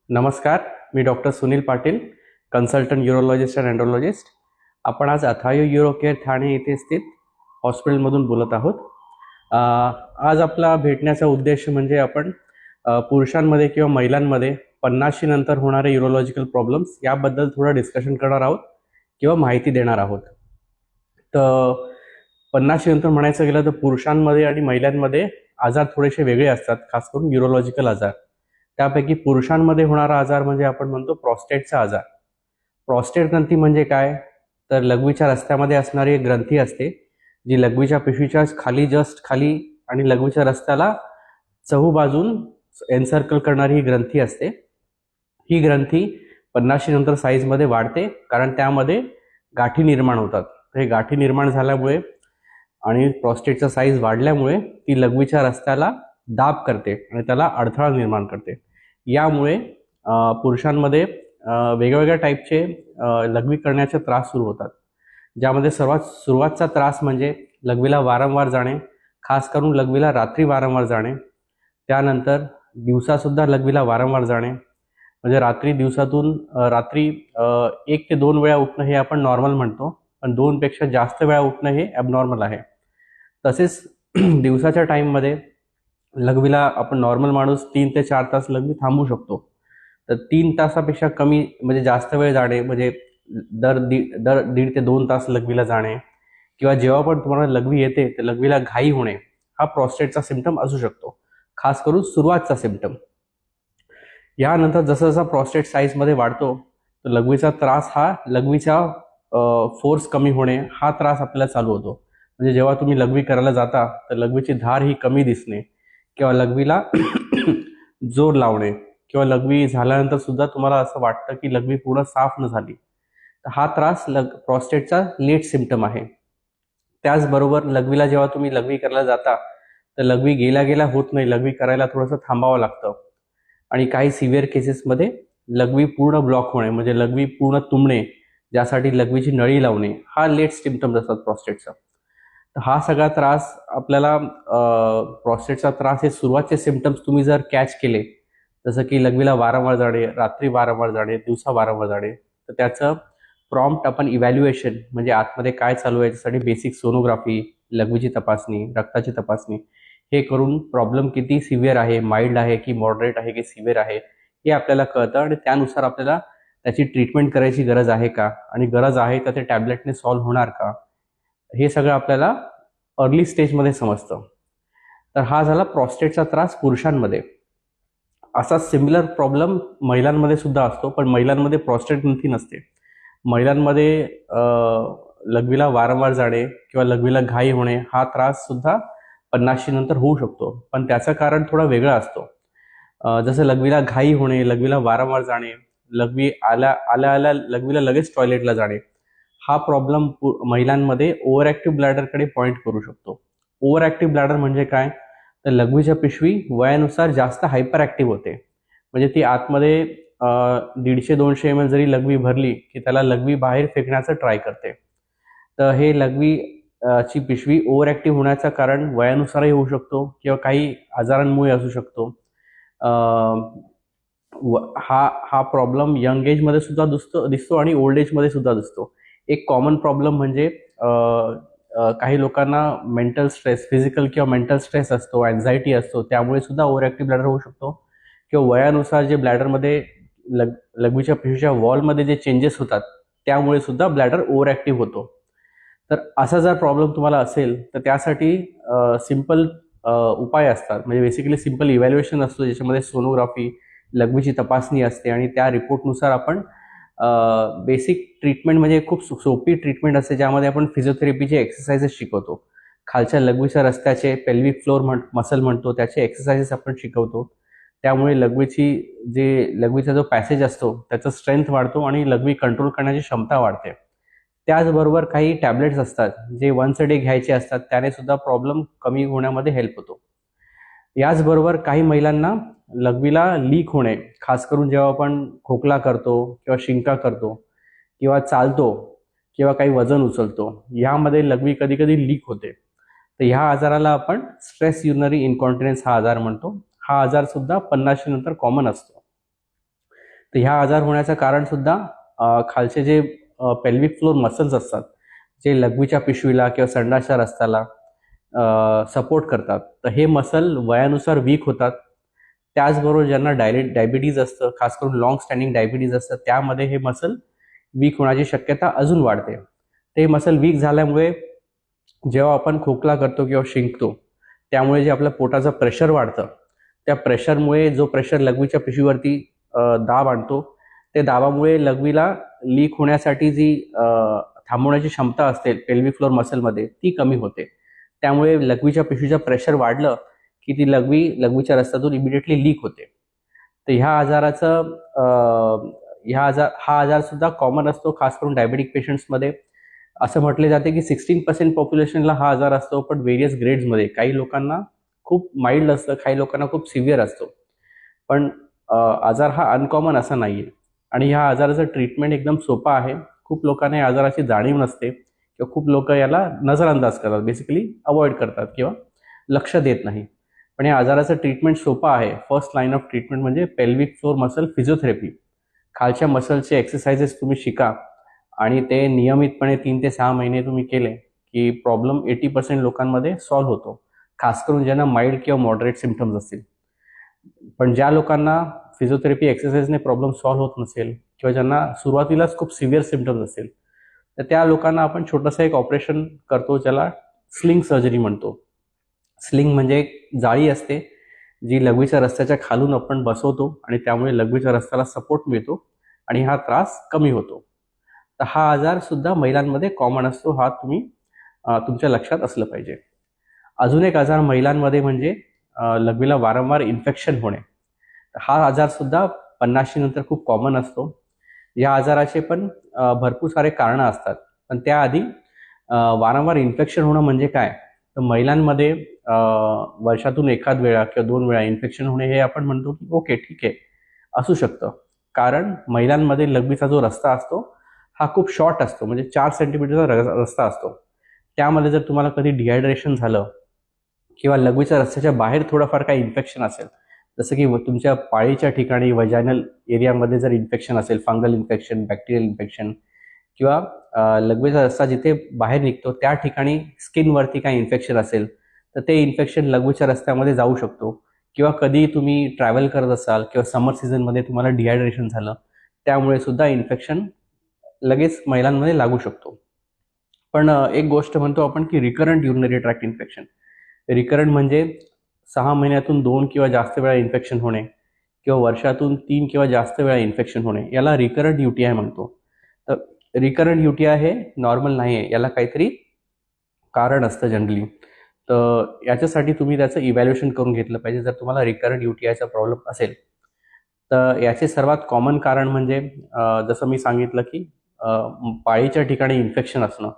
नमस्कार, मी doctor Sunil Patil, consultant urologist and andrologist. आपण आज अथायो यूरो केअर ठाणे येथे स्थित हॉस्पिटलमधून बोलत आहोत. आज आपला भेटण्याचा उद्देश म्हणजे आपण पुरुषांमध्ये किंवा महिलांमध्ये 50शी नंतर होणारे यूरोलॉजिकल प्रॉब्लेम्स याबद्दल थोडं डिस्कशन करणार आहोत किंवा माहिती देणार आहोत. तर 50शी नंतर म्हणायचं गेलं तर पुरुषांमध्ये आणि महिलांमध्ये आजार थोडेसे वेगळे असतात, खास करून यूरोलॉजिकल आजार. त्यापैकी पुरुषांमध्ये होणारा आजार म्हणजे आपण म्हणतो प्रॉस्टेटचा आजार. प्रॉस्टेट ग्रंथी म्हणजे काय, तर लघवीच्या रस्त्यामध्ये असणारी एक ग्रंथी असते जी लघवीच्या पिशवीच्या खाली, जस्ट खाली आणि लघवीच्या रस्त्याला चहूबाजून एनसर्कल करणारी ही ग्रंथी असते. ही ग्रंथी 50शी नंतर साईजमध्ये वाढते, कारण त्यामध्ये गाठी निर्माण होतात. तर हे गाठी निर्माण झाल्यामुळे आणि प्रॉस्टेटचा साईज वाढल्यामुळे ती लघवीच्या रस्त्याला दाब करते आणि त्याला अडथळा निर्माण करते. यामुळे पुरुषांमध्ये वेगवेगळ्या टाईपचे लघवी करण्याचे त्रास सुरू होतात, ज्यामध्ये सर्वात सुरुवातचा त्रास म्हणजे लघवीला वारंवार जाणे, खास करून लघवीला रात्री वारंवार जाणे. त्यानंतर दिवसासुद्धा लघवीला वारंवार जाणे, म्हणजे दिवसातून रात्री 1 ते 2 वेळा उठणं हे आपण नॉर्मल म्हणतो, पण 2पेक्षा जास्त वेळा उठणं हे ॲबनॉर्मल आहे. तसेच दिवसाच्या टाईममध्ये लघवीला आपण नॉर्मल माणूस 3 ते 4 तास लघवी थांबू शकतो. तर 3 तासापेक्षा कमी म्हणजे जास्त वेळ जाणे, म्हणजे दर 1.5 ते 2 तास लघवीला जाणे, किंवा जेव्हा पण तुम्हाला लघवी येते तर लघवीला घाई होणे, हा प्रॉस्टेटचा सिम्पटम असू शकतो, खास करून सुरुवातचा सिम्पटम. यानंतर जसं जसा प्रॉस्टेट साईजमध्ये वाढतो तर लघवीचा त्रास हा लघवीचा फोर्स कमी होणे हा त्रास आपल्याला चालू होतो. म्हणजे जेव्हा तुम्ही लघवी करायला जाता तर लघवीची धार ही कमी दिसणे, किंवा लघवीला जोर लावणे, किंवा लघवी झाल्यानंतर सुद्धा तुम्हाला असं वाटतं की लघवी पूर्ण साफ न झाली, तर हा त्रास प्रॉस्टेटचा लेट सिम्पटम आहे. त्याचबरोबर लघवीला जेव्हा तुम्ही लघवी करायला जाता तर लघवी गेल्या गेल्या होत नाही, लघवी करायला थोडंसं थांबावं लागतं. आणि काही सिव्हिअर केसेसमध्ये लघवी पूर्ण ब्लॉक होणे, म्हणजे लघवी पूर्ण तुंबणे, ज्यासाठी लघवीची नळी लावणे, हा लेट सिम्पटम्स असतात प्रॉस्टेटचा. तर हा सगळा त्रास आपल्याला प्रॉस्टेटचा त्रास हे सुरुवातचे सिम्पटम्स तुम्ही जर कॅच केले, जसं की लघवीला वारंवार जाणे, रात्री वारंवार जाणे, दिवसा वारंवार जाणे, तर त्याचं प्रॉम्प्ट आपण इव्हॅल्युएशन, म्हणजे आतमध्ये काय चालू आहे त्यासाठी बेसिक सोनोग्राफी, लघवीची तपासणी, रक्ताची तपासणी, हे करून प्रॉब्लेम किती सिव्हिअर आहे, माइल्ड आहे की मॉडरेट आहे की सिव्हिअर आहे, हे आपल्याला कळतं. आणि त्यानुसार आपल्याला त्याची ट्रीटमेंट करायची गरज आहे का, आणि गरज आहे तर ते टॅबलेटने सॉल्व्ह होणार का, हे सगळं आपल्याला अर्ली स्टेजमध्ये समजतं. तर हा झाला प्रॉस्टेटचा त्रास पुरुषांमध्ये. असा सिमिलर प्रॉब्लेम महिलांमध्ये सुद्धा असतो, पण महिलांमध्ये प्रॉस्टेट ग्रंथी नसते. महिलांमध्ये लघवीला वारंवार जाणे किंवा लघवीला घाई होणे हा त्रास सुद्धा 50शी नंतर होऊ शकतो, पण त्याचं कारण थोडं वेगळं असतो. जसं लघवीला घाई होणे, लघवीला वारंवार जाणे, लघवी आल्या आल्या लघवीला लगेच टॉयलेटला जाणे, हा प्रॉब्लेम महिलांमध्ये ओव्हर ॲक्टिव्ह ब्लॅडरकडे पॉईंट करू शकतो. ओव्हर ॲक्टिव्ह ब्लॅडर म्हणजे काय, तर लघवीच्या पिशवी वयानुसार जास्त हायपर ॲक्टिव्ह होते. म्हणजे ती आतमध्ये 150-200 ml जरी लघवी भरली की त्याला लघवी बाहेर फेकण्याचं ट्राय करते. तर हे लघवी ची पिशवी ओव्हर ॲक्टिव्ह होण्याचं कारण वयानुसारही होऊ शकतो किंवा काही आजारांमुळे असू शकतो. हा प्रॉब्लेम यंग एजमध्ये सुद्धा दिसतो आणि ओल्ड एजमध्ये सुद्धा दिसतो. एक कॉमन प्रॉब्लेम म्हणजे काही लोकांना मेंटल स्ट्रेस, फिजिकल किंवा मेंटल स्ट्रेस असतो, अँझायटी असतो, त्यामुळे सुद्धा ओव्हर ॲक्टिव्ह ब्लॅडर होऊ शकतो. किंवा वयानुसार जे ब्लॅडरमध्ये लघवीच्या पिशवीच्या वॉलमध्ये जे चेंजेस होतात त्यामुळे सुद्धा ब्लॅडर ओव्हर ॲक्टिव्ह होतो. तर असा जर प्रॉब्लेम तुम्हाला असेल तर त्यासाठी सिंपल उपाय असतात, म्हणजे बेसिकली सिंपल इव्हॅल्युएशन असतो, ज्याच्यामध्ये सोनोग्राफी, लघवीची तपासणी असते, आणि त्या रिपोर्टनुसार आपण बेसिक ट्रीटमेंट, म्हणजे खूप सोपी ट्रीटमेंट असते, ज्यामध्ये आपण फिजिओथेरपीचे एक्सरसाइजेस शिकवतो. खालच्या लघवीच्या रस्त्याचे पेल्विक फ्लोअर मसल म्हणतो, त्याचे एक्सरसाइजेस आपण शिकवतो. त्यामुळे लघवीचा जो पॅसेज असतो त्याचा स्ट्रेंथ वाढतो आणि लघवी कंट्रोल करण्याची क्षमता वाढते. त्याचबरोबर काही टॅबलेट्स असतात जे वन्स अ डे घ्यायचे असतात, त्याने सुद्धा प्रॉब्लेम कमी होण्यामध्ये हेल्प होतो. याचबरोबर काही महिलांना लघवीला लीक होणे, खास करून जेव्हा आपण खोकला करतो किंवा शिंका करतो किंवा चालतो किंवा काही वजन उचलतो, ह्यामध्ये लघवी कधी कधी लीक होते. तर ह्या आजाराला आपण स्ट्रेस युरिनरी इन्कॉन्टिनेन्स हा आजार म्हणतो. हा आजार सुद्धा 50शी नंतर कॉमन असतो. तर ह्या आजार होण्याचं कारण सुद्धा खालचे जे पेल्विक फ्लोर मसल्स असतात, जे लघवीच्या पिशवीला किंवा संडासच्या रस्त्याला सपोर्ट करतात, तर हे मसल वयानुसार वीक होतात. त्याचबरोबर ज्यांना डायबिटीज असतं, खास करून लॉंग स्टँडिंग डायबिटीज असतं, त्यामध्ये हे मसल वीक होण्याची शक्यता अजून वाढते. ते मसल वीक झाल्यामुळे जेव्हा आपण खोकला करतो किंवा शिंकतो, त्यामुळे जे आपल्या पोटाचं प्रेशर वाढतं, त्या प्रेशरमुळे जो प्रेशर लघवीच्या पिशवीवरती दाब आणतो, ते दाबामुळे लघवीला लीक होण्यासाठी जी थांबवण्याची क्षमता असते पेल्विक फ्लोर मसलमध्ये, ती कमी होते. त्यामुळे लघवीच्या पिशवीचं प्रेशर वाढलं की ती लघवीच्या रस्त्यातून इमिडिएटली लीक होते. तर हा आजार सुद्धा कॉमन असतो, खास करून डायबेटिक पेशंट्समध्ये. असं म्हटले जाते की 16% पॉप्युलेशनला हा आजार असतो, पण व्हेरियस ग्रेड्समध्ये काही लोकांना खूप माइल्ड असतं, काही लोकांना खूप सिव्हिअर असतो. पण आजार हा अनकॉमन असा नाही आहे. आणि ह्या आजाराचं ट्रीटमेंट एकदम सोपं आहे. खूप लोकांना या आजाराची जाणीव नसते किंवा खूप लोक याला नजरअंदाज करतात, बेसिकली अवॉइड करतात किंवा लक्ष देत नाही. पण या आजाराचं ट्रीटमेंट सोपं आहे. फर्स्ट लाईन ऑफ ट्रीटमेंट म्हणजे पेल्विक फ्लोर मसल फिजिओथेरपी. खालच्या मसलचे एक्सरसाइजेस तुम्ही शिका आणि ते नियमितपणे 3 ते 6 महिने तुम्ही केले की प्रॉब्लेम 80% लोकांमध्ये सॉल्व्ह होतो, खास करून ज्यांना माइल्ड किंवा मॉडरेट सिम्पटम्स असतील. पण ज्या लोकांना फिजिओथेरपी एक्सरसाइजने प्रॉब्लेम सॉल्व्ह होत नसेल किंवा ज्यांना सुरुवातीलाच खूप सिव्हिअर सिम्पटम्स असेल, तर त्या लोकांना आपण छोटंसं एक ऑपरेशन करतो, ज्याला स्लिंग सर्जरी म्हणतो. स्लिंग म्हणजे एक जाळी असते जी लघवीच्या रस्त्याच्या खालून आपण बसवतो आणि त्यामुळे लघवीच्या रस्त्याला सपोर्ट मिळतो आणि हा त्रास कमी होतो. तर हा आजार सुद्धा महिलांमध्ये कॉमन असतो, हा तुम्ही तुमच्या लक्षात असलं पाहिजे. अजून एक आजार महिलांमध्ये म्हणजे लघवीला वारंवार इन्फेक्शन होणे. हा आजार सुद्धा 50शी नंतर खूप कॉमन असतो. या आजाराचे पण भरपूर सारे कारणं असतात. पण त्याआधी वारंवार इन्फेक्शन होणं म्हणजे काय, तर महिलांमध्ये वर्षातून एखाद वेळा किंवा 2 वेळा इन्फेक्शन होणे हे आपण म्हणतो की ओके ठीक आहे, असू शकतं. कारण महिलांमध्ये लघवीचा जो रस्ता असतो हा खूप शॉर्ट असतो, म्हणजे 4 सेंटीमीटरचा रस्ता असतो. त्यामध्ये जर तुम्हाला कधी डिहायड्रेशन झालं किंवा लघवीच्या रस्त्याच्या बाहेर थोडंफार काही इन्फेक्शन असेल, जसं की तुमच्या पाळीच्या ठिकाणी वजायनल एरियामध्ये जर इन्फेक्शन असेल, फंगल इन्फेक्शन, बॅक्टेरियल इन्फेक्शन किंवा लघवीचा रस्ता जिथे बाहेर निघतो त्या ठिकाणी स्किनवरती काही इन्फेक्शन असेल, तर ते इन्फेक्शन लघवीच्या रस्त्यामध्ये जाऊ शकतो. किंवा कधी तुम्ही ट्रॅव्हल करत असाल किंवा समर सीझनमध्ये तुम्हाला डिहायड्रेशन झालं, त्यामुळे सुद्धा इन्फेक्शन लगेच महिलांमध्ये लागू शकतो. पण एक गोष्ट म्हणतो आपण की recurrent urinary tract infection. Recurrent म्हणजे 6 महिन्यातून 2 किंवा जास्त वेळा इन्फेक्शन होणे किंवा वर्षातून 3 किंवा जास्त वेळा इन्फेक्शन होणे, याला रिकरंट UTI म्हणतो. तर रिकरंट UTI हे नॉर्मल नाही आहे, याला काहीतरी कारण असतं जनरली. तर याच्यासाठी तुम्ही त्याचं इव्हॅल्युएशन करून घेतलं पाहिजे जर तुम्हाला रिकरंट UTIचा प्रॉब्लेम असेल. तर याचे सर्वात कॉमन कारण म्हणजे जसं मी सांगितलं की पाळीच्या ठिकाणी इन्फेक्शन असणं.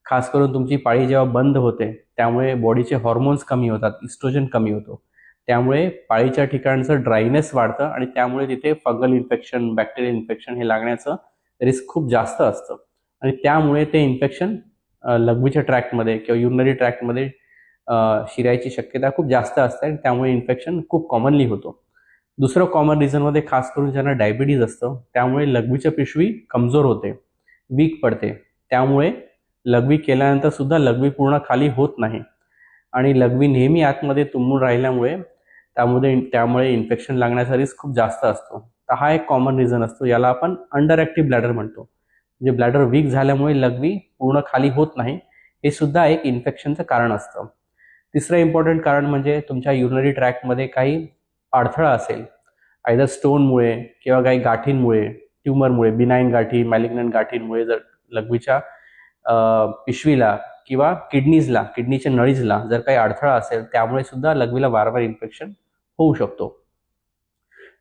खास करून तुमची पाळी जेव्हा बंद होते त्यामुळे बॉडीचे हॉर्मोन्स कमी होतात, इस्ट्रोजन कमी होतो. त्यामुळे पाळीच्या ठिकाणचं ड्रायनेस वाढतं आणि त्यामुळे तिथे फंगल इन्फेक्शन, बॅक्टेरियल इन्फेक्शन हे लागण्याचं रिस्क खूप जास्त असतं. आणि त्यामुळे ते इन्फेक्शन लघवीच्या ट्रॅक्टमध्ये किंवा युरिनरी ट्रॅक्टमध्ये शिरायची शक्यता खूप जास्त असते आणि त्यामुळे इन्फेक्शन खूप कॉमनली होतो. दुसरं कॉमन रिझनमध्ये खास करून ज्यांना डायबिटीज असतं, त्यामुळे लघवीच्या पिशवी कमजोर होते, वीक पडते. त्यामुळे लघवी केल्यानंतर सुद्धा लघवी पूर्ण खाली होत नाही आणि लघवी नेहमी आतमध्ये तुंबून राहिल्यामुळे त्यामुळे इन्फेक्शन लागण्याचा रिस्क खूप जास्त असतो. तर हा एक कॉमन रिझन असतो, याला आपण अंडर ॲक्टिव्ह ब्लॅडर म्हणतो. म्हणजे ब्लॅडर वीक झाल्यामुळे लघवी पूर्ण खाली होत नाही, हे सुद्धा एक इन्फेक्शनचं कारण असतं. तिसरं इम्पॉर्टंट कारण म्हणजे तुमच्या युरिनरी ट्रॅक्टमध्ये काही अडथळा असेल, आयदर स्टोनमुळे किंवा काही गाठींमुळे, ट्यूमरमुळे, बिनाईन गाठी, मॅलिग्नंट गाठींमुळे जर लघवीच्या पिशवीला किंवा किडनीच्या नळीजला जर काही अडथळा असेल, त्यामुळे सुद्धा लघवीला वारंवार इन्फेक्शन होऊ शकतो.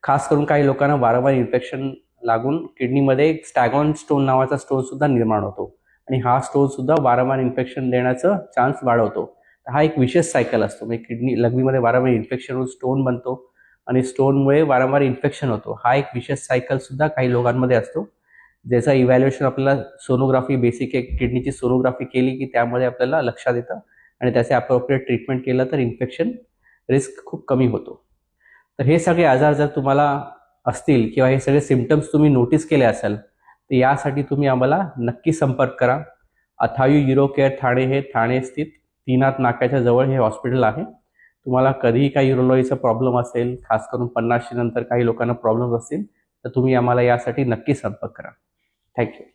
खास करून काही लोकांना वारंवार इन्फेक्शन लागून किडनीमध्ये स्टॅगॉन स्टोन नावाचा स्टोन सुद्धा निर्माण होतो आणि हा स्टोन सुद्धा वारंवार इन्फेक्शन देण्याचं चान्स वाढवतो. हा एक विशेष सायकल असतो, म्हणजे लघवीमध्ये वारंवार इन्फेक्शन होऊन स्टोन बनतो आणि स्टोनमुळे वारंवार इन्फेक्शन होतो. हा एक विशेष सायकल सुद्धा काही लोकांमध्ये असतो, ज्याचा इव्हॅल्युएशन आपल्याला सोनोग्राफी, बेसिक एक किडनीची सोनोग्राफी केली की त्यामध्ये आपल्याला लक्षात येतं आणि त्याचे अप्रोप्रिएट ट्रीटमेंट केलं तर इन्फेक्शन रिस्क खूप कमी होतो. तर हे सगळे आजार जर तुम्हाला असतील किंवा हे सगळे सिम्पटम्स तुम्ही नोटीस केले असाल तर यासाठी तुम्ही आम्हाला नक्की संपर्क करा. अथायू युरो केअर ठाणे हे ठाणे स्थित तीनाथ नाक्याच्या जवळ हे हॉस्पिटल आहे. तुम्हाला कधीही काही युरोलॉजीचा प्रॉब्लेम असेल, खास करून 50शी नंतर काही लोकांना प्रॉब्लेम असतील तर तुम्ही आम्हाला यासाठी नक्की संपर्क करा. थँक्यू.